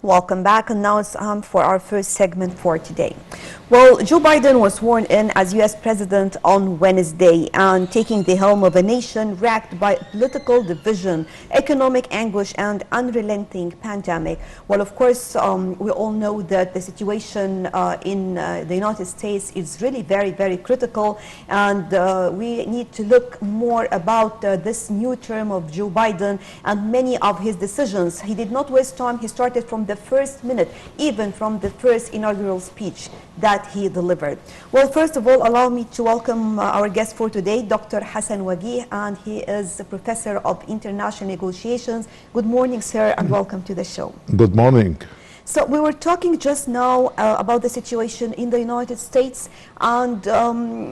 Welcome back, and now it's for our first segment for today. Well, Joe Biden was sworn in as U.S. President on Wednesday and taking the helm of a nation racked by political division, economic anguish, and unrelenting pandemic. Well, of course, we all know that the situation in the United States is really very, very critical, and we need to look more about this new term of Joe Biden and many of his decisions. He did not waste time. He started from the first minute, even from the first inaugural speech that he delivered. Well, first of all, allow me to welcome our guest for today, Dr. Hassan Wguih, and he is a professor of international negotiations. Good morning, sir, and welcome to the show. Good morning. So we were talking just now about the situation in the United States, and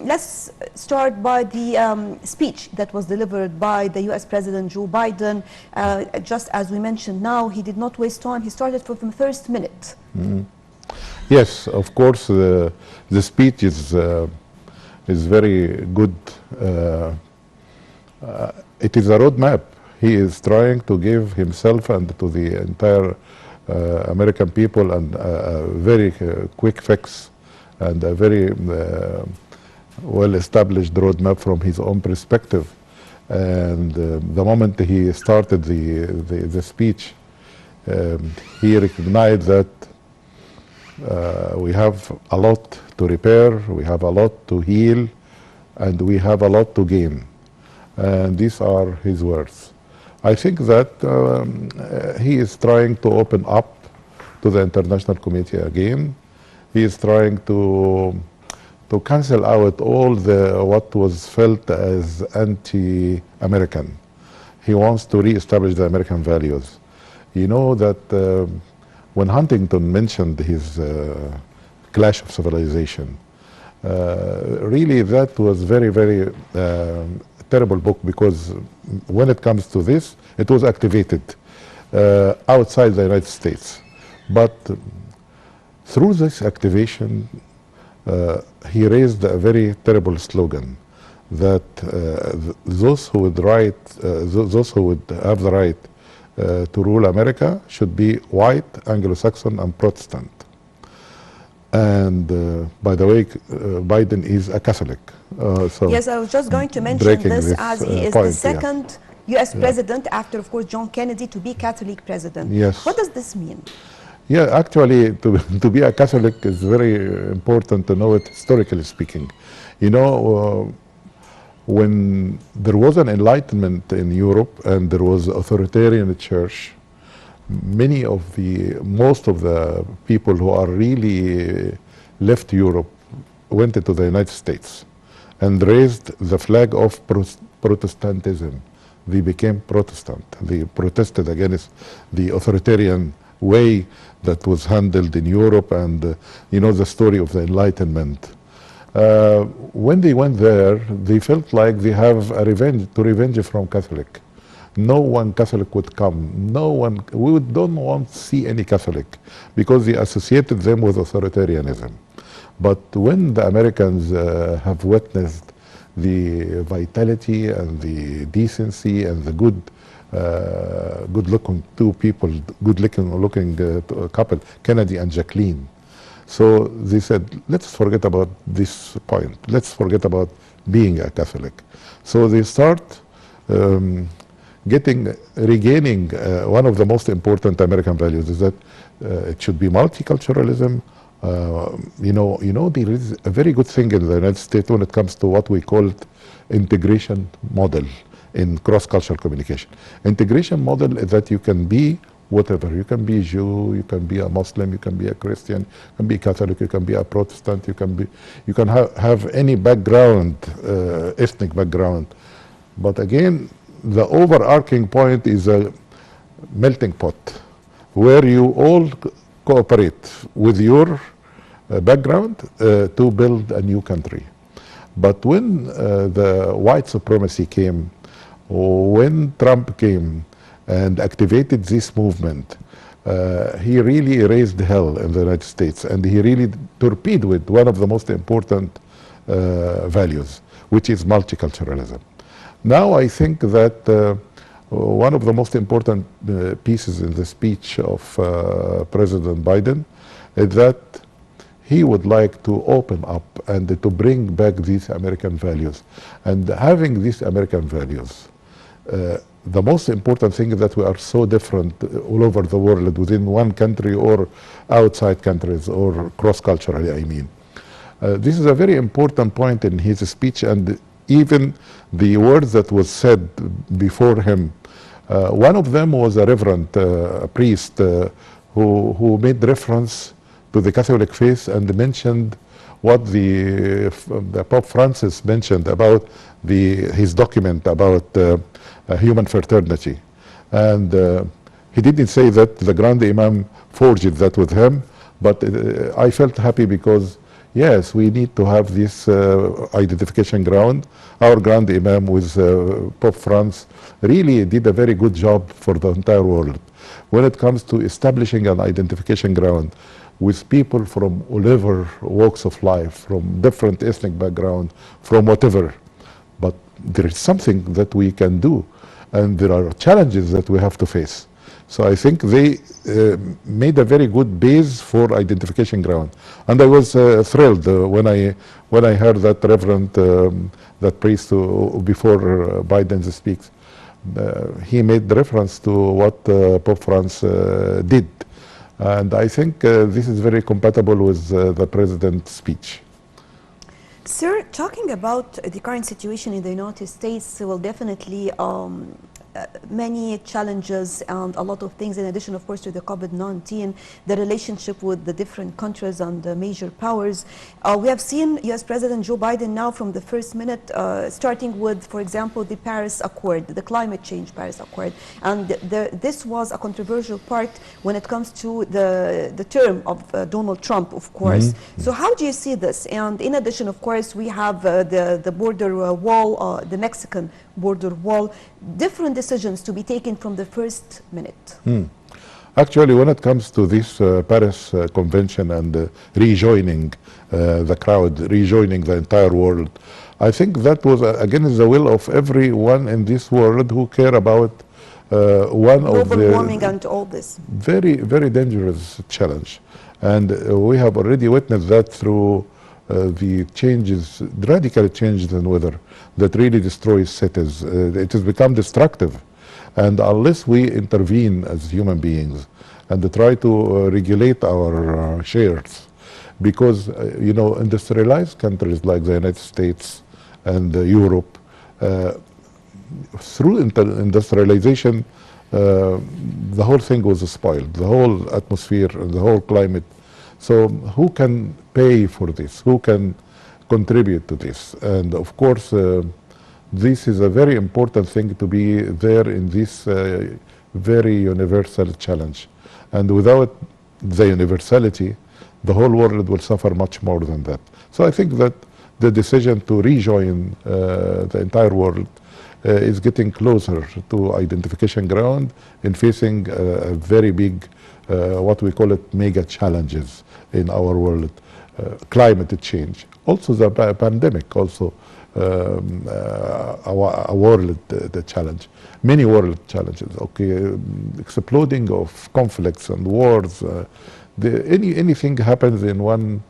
let's start by the speech that was delivered by the U.S. President Joe Biden. Just as we mentioned now, he did not waste time. He started from the first minute. Mm-hmm. Yes, of course, the speech is very good. It is a roadmap. He is trying to give himself and to the entire American people and a very quick fix and a very well-established roadmap from his own perspective. And the moment he started the speech, he recognized that we have a lot to repair, we have a lot to heal, and we have a lot to gain. And these are his words. I think that he is trying to open up to the international community again. He is trying to cancel out all what was felt as anti-American. He wants to re-establish the American values. You know that when Huntington mentioned his clash of civilization, really that was very, very terrible book, because when it comes to this, it was activated outside the United States. But through this activation, he raised a very terrible slogan that those who would have the right to rule America should be white, Anglo-Saxon, and Protestant. And by the way, Biden is a Catholic. So yes, I was just going to mention this as he is the second U.S. president after, of course, John Kennedy to be Catholic president. Yes. What does this mean? Yeah, actually, to be a Catholic is very important to know it historically speaking. You know, when there was an enlightenment in Europe and there was authoritarian church, most of the people who are really left Europe went into the United States and raised the flag of Protestantism. They became Protestant. They protested against the authoritarian way that was handled in Europe, and you know the story of the Enlightenment. When they went there, they felt like they have a revenge from Catholic. No one Catholic would come. We don't want to see any Catholic because they associated them with authoritarianism. But when the Americans have witnessed the vitality and the decency and the good-looking two people, good-looking couple, Kennedy and Jacqueline, so they said, let's forget about this point. Let's forget about being a Catholic. So they start regaining one of the most important American values, is that it should be multiculturalism. You know, there is a very good thing in the United States when it comes to what we call integration model in cross-cultural communication. Integration model is that you can be whatever. You can be a Jew, you can be a Muslim, you can be a Christian, you can be Catholic, you can be a Protestant, you can have any background, ethnic background. But again, the overarching point is a melting pot where you all cooperate with your background to build a new country. But when the white supremacy came, when Trump came and activated this movement, he really raised hell in the United States, and he really torpedoed one of the most important values, which is multiculturalism. Now I think that one of the most important pieces in the speech of President Biden is that he would like to open up and to bring back these American values. And having these American values, the most important thing is that we are so different all over the world, within one country or outside countries or cross-culturally, I mean. This is a very important point in his speech, and even the words that was said before him. One of them was a reverend priest who made reference to the Catholic faith and mentioned what the Pope Francis mentioned about his document about human fraternity. And he didn't say that the Grand Imam forged that with him, but I felt happy because yes, we need to have this identification ground. Our Grand Imam with Pope Francis really did a very good job for the entire world when it comes to establishing an identification ground with people from all over walks of life, from different ethnic background, from whatever. But there is something that we can do, and there are challenges that we have to face. So I think they made a very good base for identification ground. And I was thrilled when I heard that Reverend, that priest before Biden speaks. He made reference to what Pope Francis did. And I think this is very compatible with the president's speech. Sir, talking about the current situation in the United States, will definitely many challenges and a lot of things in addition, of course, to the COVID-19, the relationship with the different countries and the major powers. We have seen US President Joe Biden now from the first minute, starting with, for example, the Paris Accord, the climate change Paris Accord. And this was a controversial part when it comes to the term of Donald Trump, of course. Mm-hmm. So how do you see this? And in addition, of course, we have the border wall, the Mexican border wall, different decisions to be taken from the first minute. Actually, when it comes to this Paris Convention and rejoining the crowd, rejoining the entire world, I think that was, again, the will of everyone in this world who care about one of the global warming and all this. Very, very dangerous challenge. And we have already witnessed that through the changes, radical changes in weather that really destroys cities. It has become destructive. And unless we intervene as human beings and try to regulate our shares, because, you know, industrialized countries like the United States and Europe, through industrialization, the whole thing was spoiled, the whole atmosphere, the whole climate. So who can pay for this? Who can contribute to this? And of course, this is a very important thing to be there in this very universal challenge. And without the universality, the whole world will suffer much more than that. So I think that the decision to rejoin the entire world is getting closer to identification ground in facing a very big, what we call it, mega challenges in our world. Climate change, also the pandemic, also a world challenge, many world challenges. Okay, exploding of conflicts and wars. Anything happens in one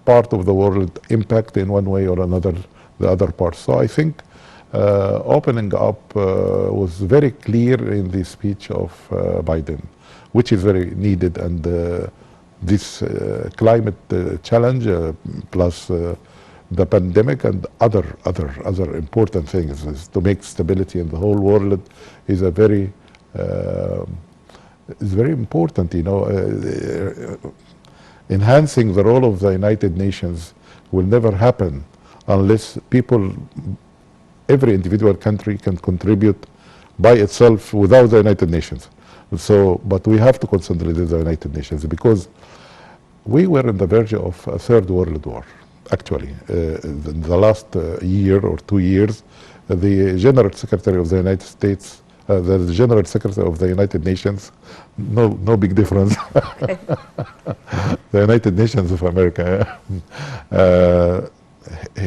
part of the world impact in one way or another the other part. So I think opening up was very clear in the speech of Biden, which is very needed, and this climate challenge plus the pandemic and other important things is to make stability in the whole world is a very is very important. You know, enhancing the role of the United Nations will never happen unless people, every individual country can contribute by itself without the United Nations. So, but we have to consolidate the United Nations because we were on the verge of a third world war. Actually, in the last year or 2 years, the General Secretary of the United States, the General Secretary of the United Nations, no big difference. The United Nations of America.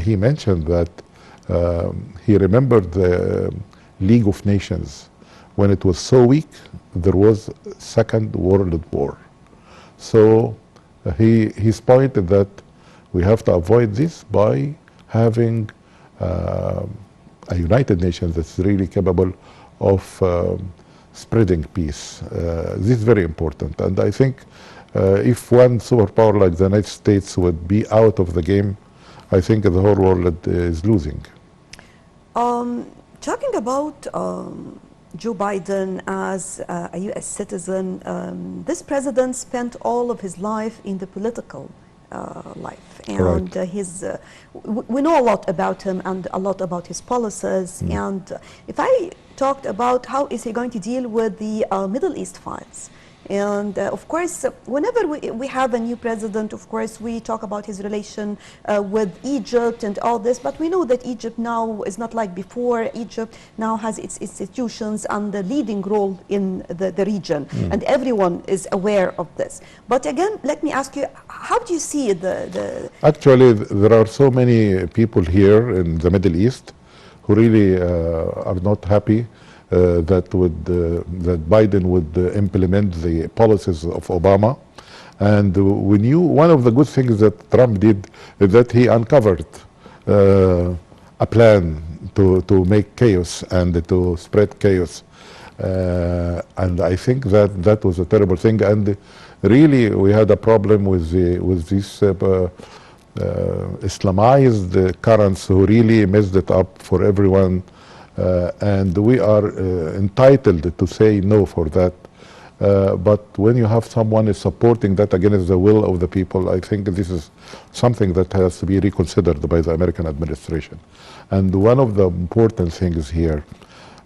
He mentioned that he remembered the League of Nations when it was so weak, there was Second World War. So his point is that we have to avoid this by having a United Nations that's really capable of spreading peace. This is very important, and I think if one superpower like the United States would be out of the game, I think the whole world is losing. Talking about Joe Biden as a U.S. citizen, this president spent all of his life in the political life, and we know a lot about him and a lot about his policies. And if I talked about how is he going to deal with the Middle East files, and of course, whenever we have a new president, of course, we talk about his relation with Egypt and all this, but we know that Egypt now is not like before. Egypt now has its institutions and the leading role in the region, and everyone is aware of this. But again, let me ask you, how do you see the... Actually, there are so many people here in the Middle East who really are not happy that Biden would implement the policies of Obama. And we knew one of the good things that Trump did is that he uncovered a plan to make chaos and to spread chaos. And I think that was a terrible thing. And really, we had a problem with these Islamized currents who really messed it up for everyone. And we are entitled to say no for that. But when you have someone is supporting that against the will of the people, I think this is something that has to be reconsidered by the American administration. And one of the important things here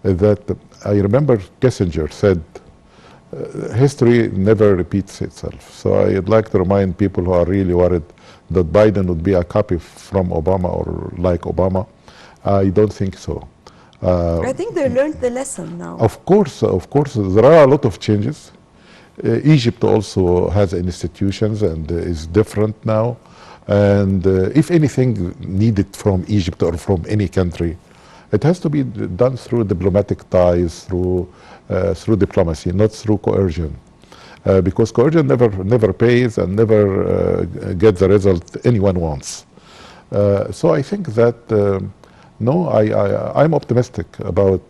is that I remember Kissinger said, history never repeats itself. So I'd like to remind people who are really worried that Biden would be a copy from Obama or like Obama. I don't think so. I think they learned the lesson now. Of course, there are a lot of changes. Egypt also has institutions and is different now. And if anything needed from Egypt or from any country, it has to be done through diplomatic ties, through diplomacy, not through coercion. Because coercion never pays and never gets the result anyone wants. So I think that no, I'm optimistic about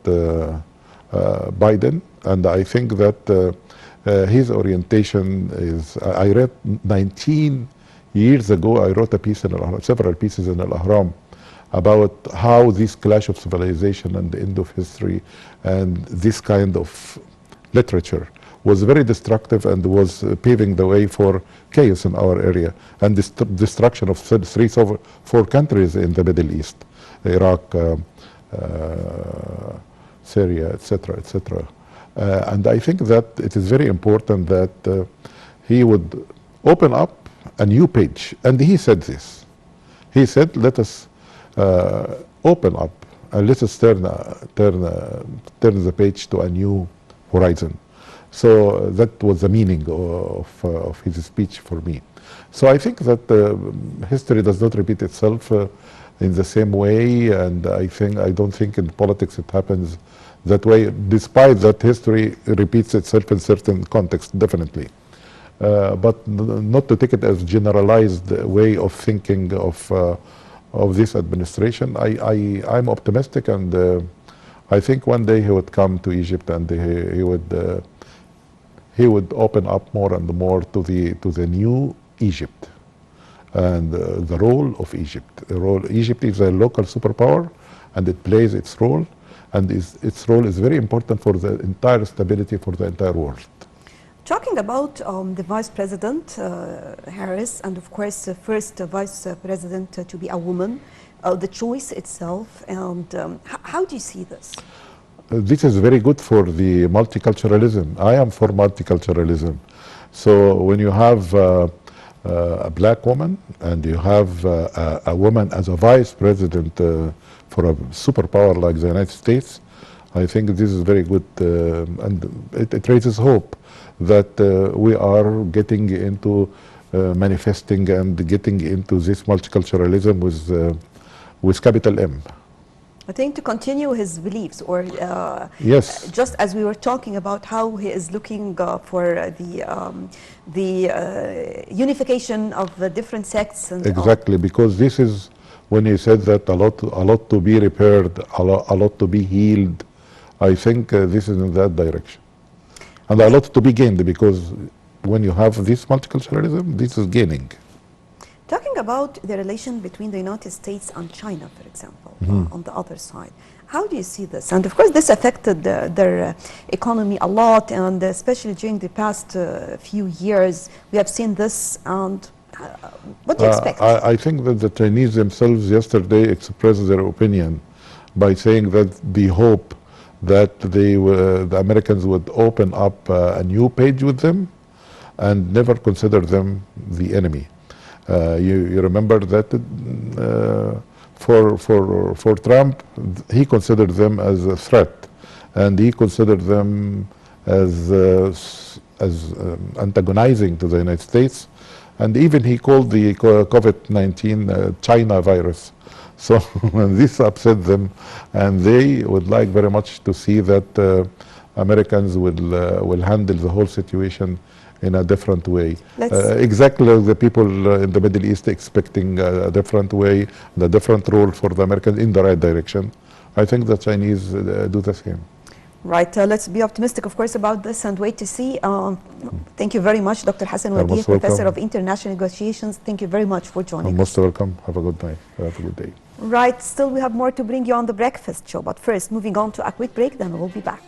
Biden, and I think that his orientation is. I read 19 years ago. I wrote a piece in several pieces in Al-Ahram about how this clash of civilization and the end of history and this kind of literature was very destructive and was paving the way for chaos in our area and destruction of 4 countries in the Middle East. Iraq, Syria, etc., etc. And I think that it is very important that he would open up a new page. And he said this. He said, let us open up and let us turn the page to a new horizon. So that was the meaning of his speech for me. So I think that history does not repeat itself in the same way, and I don't think in politics it happens that way, despite that history repeats itself in certain contexts, definitely. But not to take it as generalized way of thinking of this administration. I'm optimistic, and I think one day he would come to Egypt and he would open up more and more to the new Egypt. And the role of Egypt. Egypt is a local superpower, and it plays its role, and its role is very important for the entire stability for the entire world. Talking about the Vice President Harris, and of course the first Vice President to be a woman, the choice itself, and how do you see this? This is very good for the multiculturalism. I am for multiculturalism. So when you have a black woman and you have a woman as a vice president for a superpower like the United States, I think this is very good, and it raises hope that we are getting into manifesting and getting into this multiculturalism with capital M. I think to continue his beliefs, or Yes, just as we were talking about how he is looking for the unification of the different sects and exactly, because this is when he said that a lot to be repaired, a lot to be healed. I think this is in that direction. And a lot to be gained, because when you have this multiculturalism, this is gaining. Talking about the relation between the United States and China, for example, on the other side, how do you see this? And of course, this affected their economy a lot, and especially during the past few years, we have seen this. And what do you expect? I think that the Chinese themselves yesterday expressed their opinion by saying that they hope that the Americans would open up a new page with them and never consider them the enemy. You remember that for Trump, he considered them as a threat, and he considered them as antagonizing to the United States, and even he called the COVID-19 China virus. So this upset them, and they would like very much to see that Americans will handle the whole situation in a different way. Exactly like the people in the Middle East expecting a different way, a different role for the Americans in the right direction. I think the Chinese do the same. Right. Let's be optimistic, of course, about this and wait to see. Thank you very much, Dr. Hassan Wguih, Professor of International Negotiations. Thank you very much for joining us. You're most welcome. Have a good night. Have a good day. Right. Still, we have more to bring you on The Breakfast Show. But first, moving on to a quick break, then we'll be back.